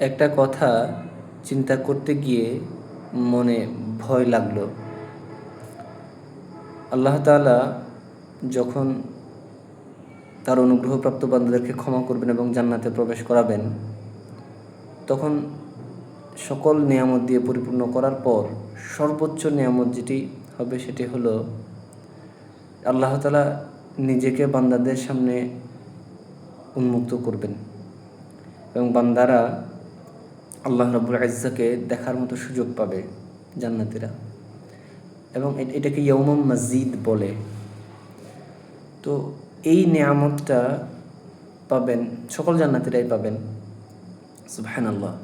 একটা কথা চিন্তা করতে গিয়ে মনে ভয় লাগলো। আল্লাহ তাআলা যখন তার অনুগ্রহপ্রাপ্ত বান্দাদেরকে ক্ষমা করবেন এবং জান্নাতে প্রবেশ করাবেন, তখন সকল নিয়ামত দিয়ে পরিপূর্ণ করার পর সর্বোচ্চ নিয়ামত যেটি হবে সেটি হলো আল্লাহ তাআলা নিজেকে বান্দাদের সামনে উন্মুক্ত করবেন এবং বান্দারা আল্লাহ রাব্বুল ইজ্জাতকে দেখার মতো সুযোগ পাবে জান্নাতীরা, এবং এটাকে ইয়াউমুম মাজিদ বলে। তো এই নিয়ামতটা পাবেন সকল জান্নাতীরাই পাবেন। সুবহানাল্লাহ,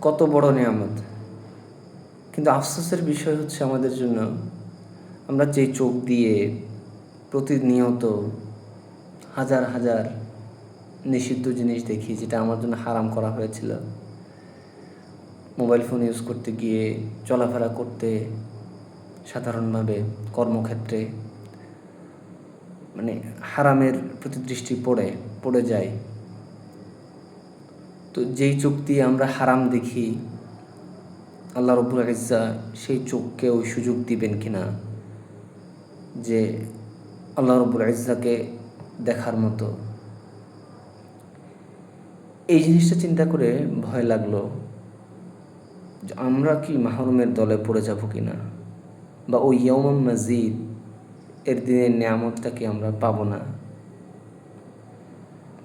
কত বড় নিয়ামত! কিন্তু আফসোসের বিষয় হচ্ছে আমাদের জন্য, আমরা যে চোখ দিয়ে প্রতিনিয়ত হাজার হাজার নিষিদ্ধ জিনিস দেখি, যেটা আমার জন্য হারাম করা হয়েছিল, মোবাইল ফোন ইউজ করতে গিয়ে, চলাফেরা করতে, সাধারণভাবে কর্মক্ষেত্রে, মানে হারামের প্রতি দৃষ্টি পড়ে যায়। তো যেই চোখ দিয়ে আমরা হারাম দেখি, আল্লাহ রাব্বুল ইজ্জাত সেই চোখকে ওই সুযোগ দিবেন কিনা যে আল্লাহ রাব্বুল ইজ্জাতকে দেখার মতো। এই জিনিসটা চিন্তা করে ভয় লাগলো যে আমরা কি মাহরুমের দলে পড়ে যাব কিনা, বা ওই ইয়াউমুল মাজিদ এর দিনের নিয়ামতটা কি আমরা পাবো না।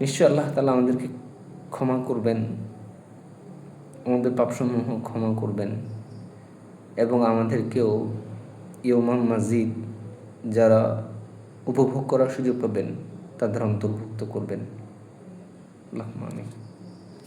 নিশ্চয় আল্লাহ তাআলা আমাদেরকে ক্ষমা করবেন, আমাদের পাপসমূহ ক্ষমা করবেন এবং আমাদেরকেও ইয়াউমুল মাজিদ যারা উপভোগ করার সুযোগ পাবেন তাদের অন্তর্ভুক্ত করবেন। আল্লাহুম্মা আমিন।